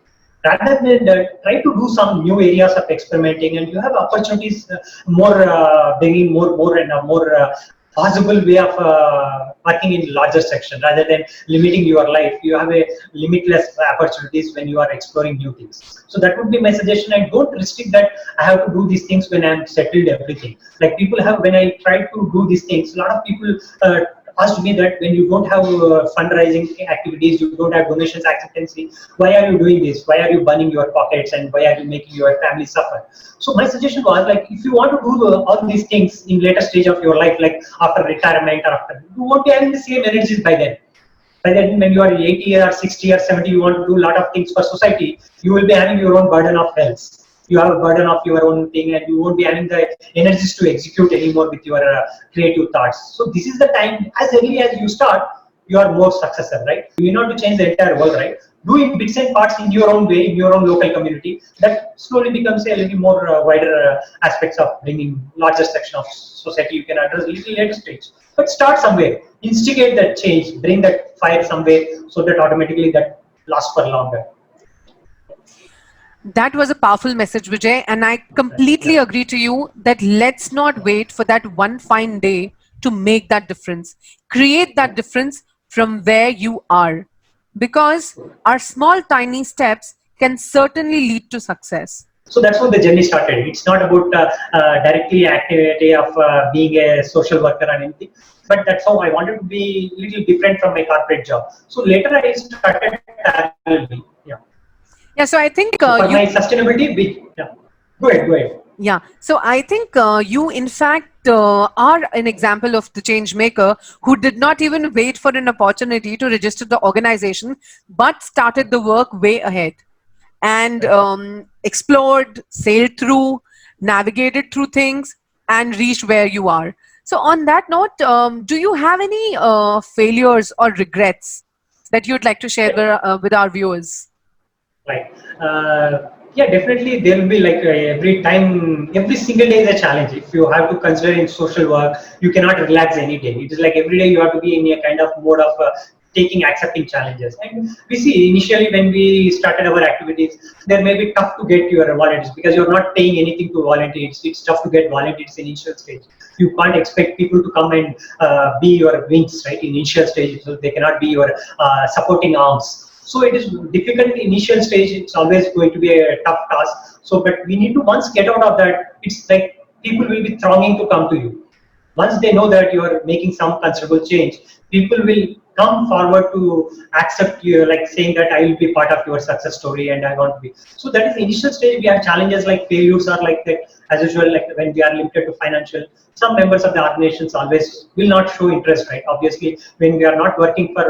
Rather than try to do some new areas of experimenting, and you have opportunities more bringing more and more possible way of working in larger section, rather than limiting your life. You have a limitless opportunities when you are exploring new things. So that would be my suggestion. And don't restrict that I have to do these things when I'm settled everything. Like, people have, when I try to do these things, a lot of people asked me that when you don't have fundraising activities, you don't have donations acceptancy, why are you doing this? Why are you burning your pockets, and why are you making your family suffer? So my suggestion was, like, if you want to do all these things in later stage of your life, like after retirement or after, you won't be having the same energies by then. By then, when you are 80 or 60 or 70, you want to do a lot of things for society, you will be having your own burden of health. You have a burden of your own thing, and you won't be having the energies to execute anymore with your creative thoughts. So this is the time, as early as you start, you are more successful, right? You need not to change the entire world, right? Do it bits and parts in your own way, in your own local community. That slowly becomes a little more wider aspects of bringing larger section of society. You can address a little later stage, but start somewhere, instigate that change, bring that fire somewhere, so that automatically that lasts for longer. That was a powerful message, Vijay, and I completely agree to you that let's not wait for that one fine day to make that difference. Create that difference from where you are. because our small, tiny steps can certainly lead to success. So that's how the journey started. It's not about directly activity of being a social worker or anything, but that's how I wanted to be a little different from my corporate job. So later I started parallelly. Yeah. Yeah, so I think So for you my sustainability, yeah. Go ahead. Go ahead. Yeah, so I think you, in fact, are an example of the change maker who did not even wait for an opportunity to register the organization, but started the work way ahead and Right. explored, sailed through, navigated through things, and reached where you are. So, on that note, do you have any failures or regrets that you'd like to share with our viewers? Right. Yeah, definitely there will be like every time, every single day is a challenge. If you have to consider in social work, you cannot relax any day. It is like every day you have to be in a kind of mode of taking, accepting challenges. And we see initially when we started our activities, there may be tough to get your volunteers because you're not paying anything to volunteers. It's tough to get volunteers in initial stage. You can't expect people to come and be your wings, right? In initial stage, so they cannot be your supporting arms. So it is difficult initial stage. It's always going to be a tough task. So, but we need to once get out of that. It's like people will be thronging to come to you. Once they know that you are making some considerable change, people will come forward to accept you, like saying that I will be part of your success story and I want to be. So that is the initial stage. We have challenges like failures are like that as usual. Like when we are limited to financial, some members of the organizations always will not show interest, right? Obviously, when we are not working for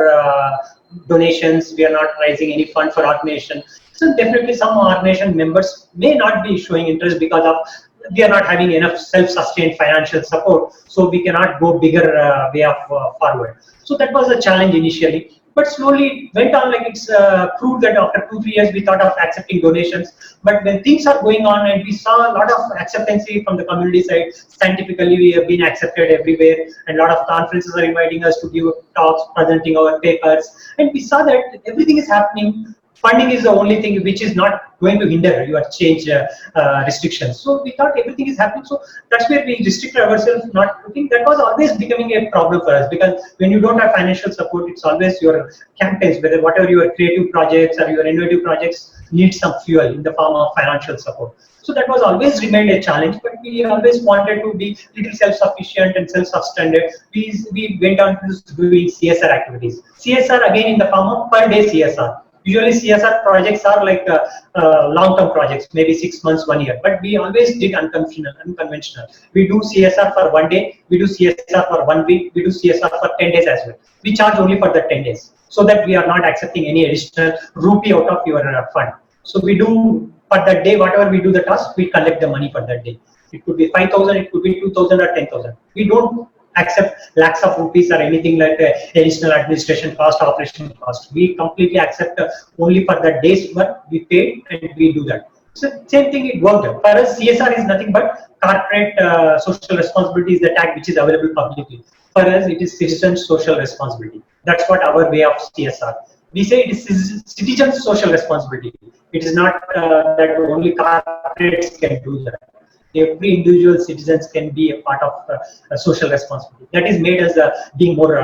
donations, we are not raising any fund for organization. So definitely some organization members may not be showing interest because of we are not having enough self-sustained financial support, so we cannot go bigger way of forward. So that was a challenge initially, but slowly went on. Like it's proved that after 2 3 years we thought of accepting donations, but when things are going on and we saw a lot of acceptance from the community side, scientifically we have been accepted everywhere, and a lot of conferences are inviting us to give talks, presenting our papers, and we saw that everything is happening. Funding is the only thing which is not going to hinder your change restrictions. So we thought everything is happening. So that's where we restricted ourselves. Not I think that was always becoming a problem for us, because when you don't have financial support, it's always your campaigns, whether whatever your creative projects or your innovative projects need some fuel in the form of financial support. So that was always remained a challenge, but we always wanted to be little self-sufficient and self-sustained. We went on to doing CSR activities. CSR again in the form of per day CSR. Usually CSR projects are like long-term projects, maybe 6 months, 1 year. But we always did unconventional. We do CSR for 1 day, we do CSR for 1 week, we do CSR for 10 days as well. We charge only for the 10 days, so that we are not accepting any additional rupee out of your fund. So we do for that day, whatever we do the task, we collect the money for that day. It could be 5,000, it could be 2,000 or 10,000. We don't accept lakhs of rupees or anything like additional administration cost, operation cost. We completely accept only for the day's work we pay, and we do that. So same thing, it worked. For us, CSR is nothing but corporate social responsibility is the tag which is available publicly. For us, it is citizen social responsibility. That's what our way of CSR. We say it is citizen social responsibility. It is not that only corporates can do that. Every individual citizens can be a part of social responsibility. That is made us being more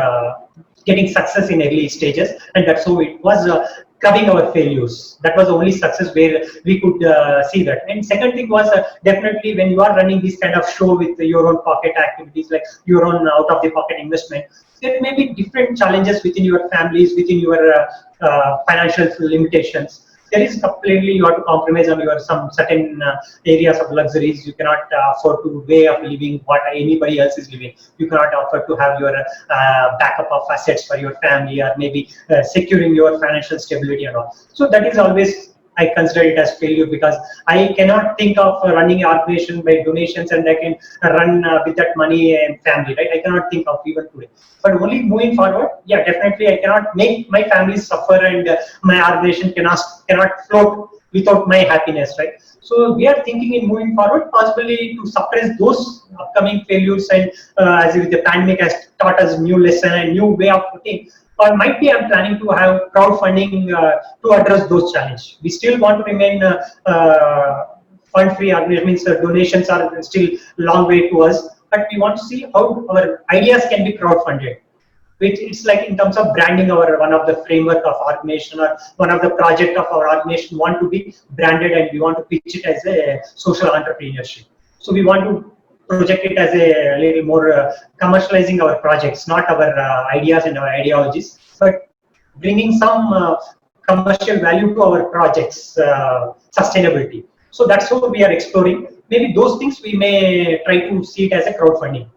getting success in early stages, and that's how it was curbing our failures. That was the only success where we could see that. And second thing was definitely when you are running this kind of show with your own pocket activities, like your own out of the pocket investment, there may be different challenges within your families, within your financial limitations. There is completely you have to compromise on your some certain areas of luxuries. You cannot afford to way of living what anybody else is living. You cannot afford to have your backup of assets for your family, or maybe securing your financial stability and all. So that is always I consider it as failure, because I cannot think of running an organization by donations and I can run with that money and family, right? I cannot think of even today. But only moving forward, yeah, definitely I cannot make my family suffer, and my organization cannot float without my happiness, right? So we are thinking in moving forward, possibly to suppress those upcoming failures, and as if the pandemic has taught us new lesson and new way of thinking. Or might be I'm planning to have crowdfunding to address those challenges. We still want to remain fund-free organization, means donations are still long way to us, but we want to see how our ideas can be crowdfunded. It's like in terms of branding our one of the framework of organization or one of the project of our organization want to be branded, and we want to pitch it as a social entrepreneurship. So we want to project it as a little more commercializing our projects, not our ideas and our ideologies, but bringing some commercial value to our projects, sustainability. So that's what we are exploring. Maybe those things we may try to see it as a crowdfunding.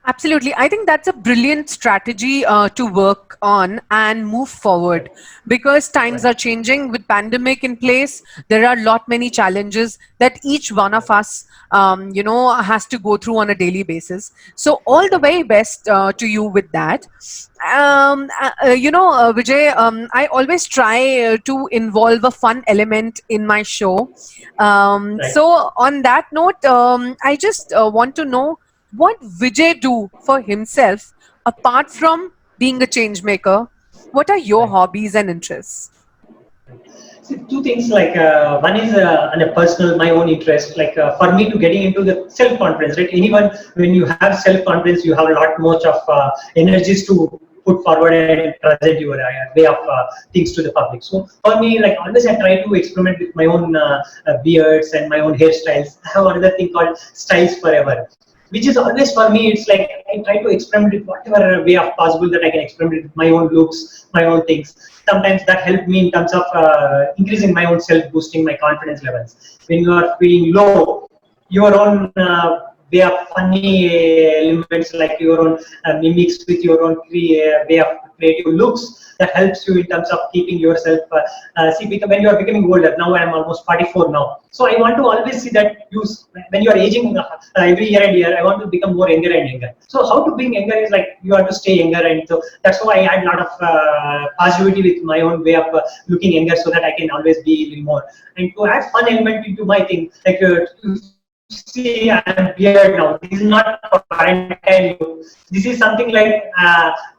Absolutely. I think that's a brilliant strategy to work on and move forward, because times are changing with pandemic in place. There are many challenges that each one of us, has to go through on a daily basis. So all the very best to you with that. Vijay, I always try to involve a fun element in my show. Right. So on that note, I just want to know, what Vijay do for himself apart from being a change maker? What are your Right. hobbies and interests? See, two things, like one is on a personal, my own interest, like for me to getting into the self confidence, right? Anyone, when you have self confidence, you have a lot much of energies to put forward and present your way of things to the public. So for me, like always, I try to experiment with my own beards and my own hairstyles. I have another thing called Styles Forever, which is always for me. It's like I try to experiment with whatever way of possible that I can experiment with my own looks, my own things. Sometimes that helped me in terms of increasing my own self, boosting my confidence levels. When you are feeling low, your own way of funny elements, like your own mimics with your own way of creative looks, that helps you in terms of keeping yourself see, because when you are becoming older, now I am almost 44 now, so I want to always see that you, when you are aging every year and year, I want to become more younger and younger. So how to being younger is like you have to stay younger, and so that's why I add a lot of positivity with my own way of looking younger, so that I can always be a little more, and to add fun element into my thing, like see, I'm beard now. This is not a quarantine look. This is something like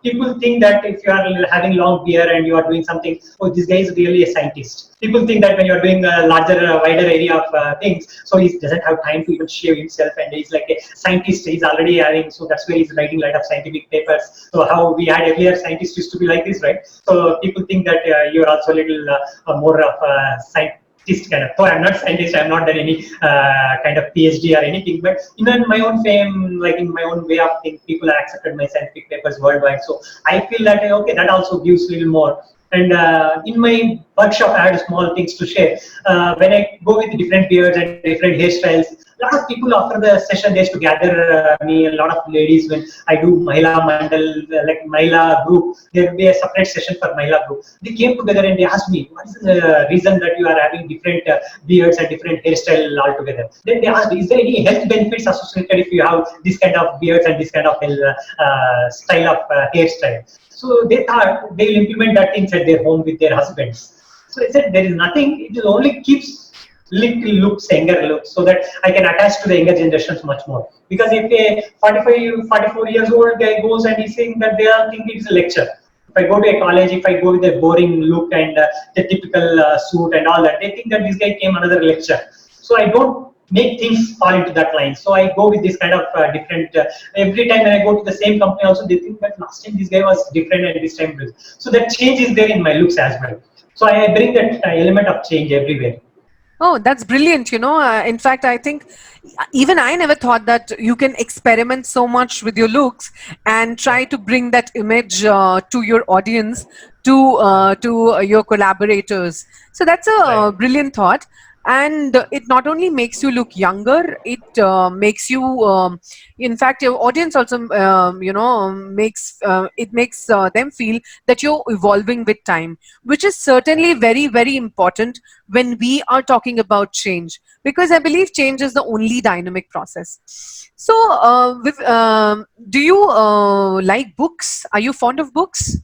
people think that if you are having long beard and you are doing something, oh, this guy is really a scientist. People think that when you are doing a larger, wider area of things, so he doesn't have time to even shave himself, and he's like a scientist. He's already having, so that's why he's writing a lot of scientific papers. So how we had earlier, scientists used to be like this, right? So people think that you're also a little more of a scientist kind of. So I'm not scientist, I'm not done any kind of PhD or anything, but in my own fame, like in my own way of thinking, people have accepted my scientific papers worldwide. So I feel that okay, that also gives a little more. And in my workshop, I had small things to share. When I go with different beards and different hairstyles, a lot of people after the session, they used to gather me, a lot of ladies, when I do Mahila Mandal, like Mahila group, there will be a separate session for Mahila group. They came together and they asked me, what is the reason that you are having different beards and different hairstyle altogether? Then they asked, is there any health benefits associated if you have this kind of beards and this kind of style of hairstyle? So they thought they will implement that things at their home with their husbands. So I said, there is nothing, it will only keeps little looks, younger looks, so that I can attach to the younger generations much more. Because if a 44 years old guy goes and he's saying that they are thinking it's a lecture. If I go to a college, if I go with a boring look and the typical suit and all that, they think that this guy came another lecture. So I don't make things fall into that line. So I go with this kind of different, every time when I go to the same company also, they think that last time this guy was different and this time this. So that change is there in my looks as well. So I bring that element of change everywhere. Oh, that's brilliant. In fact, I think even I never thought that you can experiment so much with your looks and try to bring that image to your audience, to your collaborators. So that's a Right. brilliant thought. And it not only makes you look younger, it makes you, in fact, your audience also, makes them feel that you're evolving with time, which is certainly very, very important when we are talking about change, because I believe change is the only dynamic process. So, do you like books? Are you fond of books?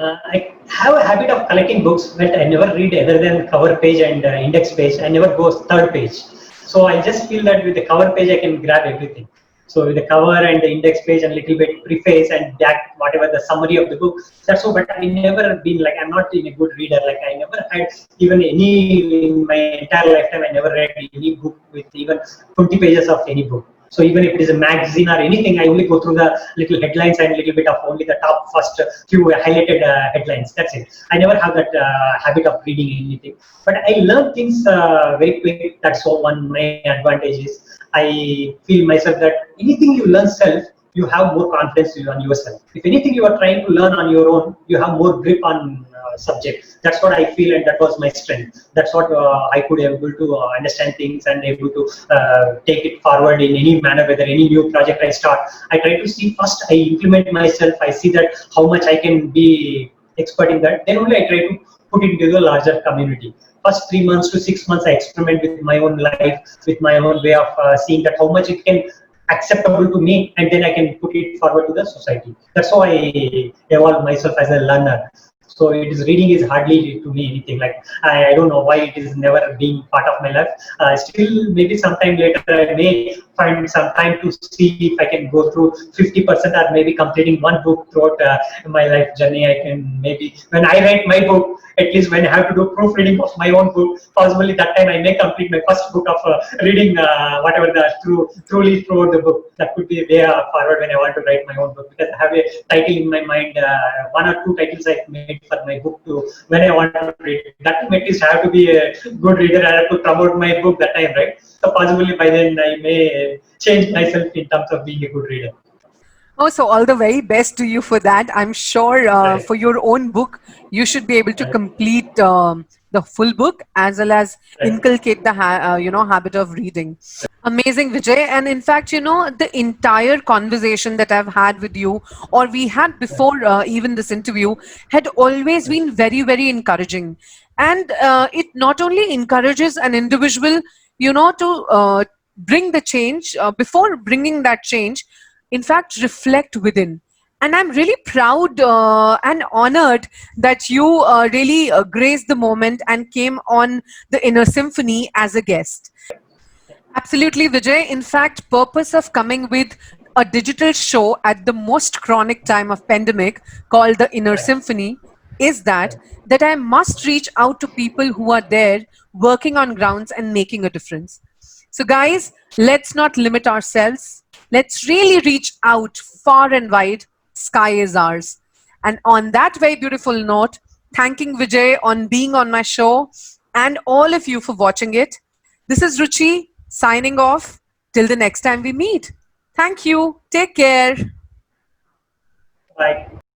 I have a habit of collecting books, but I never read other than cover page and index page. I never go third page. So I just feel that with the cover page, I can grab everything. So with the cover and the index page and little bit preface and that whatever the summary of the book, that's so. But I never been like, I'm not in a good reader. Like I never had even any in my entire lifetime. I never read any book with even 20 pages of any book. So even if it is a magazine or anything, I only go through the little headlines and little bit of only the top first few highlighted headlines. That's it. I never have that habit of reading anything. But I learn things very quick. That's one my advantage is. I feel myself that anything you learn self, you have more confidence on yourself. If anything you are trying to learn on your own, you have more grip on subject. That's what I feel, and that was my strength. That's what I could able to understand things and able to take it forward in any manner. Whether any new project I start, I try to see first. I implement myself. I see that how much I can be expert in that. Then only I try to put it into the larger community. First 3 months to 6 months, I experiment with my own life, with my own way of seeing that how much it can acceptable to me, and then I can put it forward to the society. That's how I evolve myself as a learner. So it is reading is hardly to me anything like I don't know why it is never being part of my life. Still, maybe sometime later I may find some time to see if I can go through 50% or maybe completing one book throughout my life journey. I can maybe when I write my book, at least when I have to do proofreading of my own book, possibly that time I may complete my first book of reading whatever the truly throughout the book. That could be way forward when I want to write my own book, because I have a title in my mind, one or two titles I made for my book to when I want to read. That time at least I have to be a good reader. I have to promote my book that time, right? So possibly by then I may change myself in terms of being a good reader. Oh, so all the very best to you for that. I'm sure Right. for your own book, you should be able to Right. complete the full book as well as Right. inculcate the habit of reading. Amazing, Vijay. And in fact, the entire conversation that I've had with you, or we had before even this interview, had always been very, very encouraging. And it not only encourages an individual, to bring the change, before bringing that change, in fact, reflect within. And I'm really proud and honored that you really graced the moment and came on the Inner Symphony as a guest. Absolutely, Vijay. In fact, purpose of coming with a digital show at the most chronic time of pandemic called the Inner Right. Symphony is that I must reach out to people who are there working on grounds and making a difference. So guys, let's not limit ourselves. Let's really reach out far and wide. Sky is ours. And on that very beautiful note, thanking Vijay on being on my show and all of you for watching it. This is Ruchi signing off. Till the next time we meet. Thank you. Take care. Bye.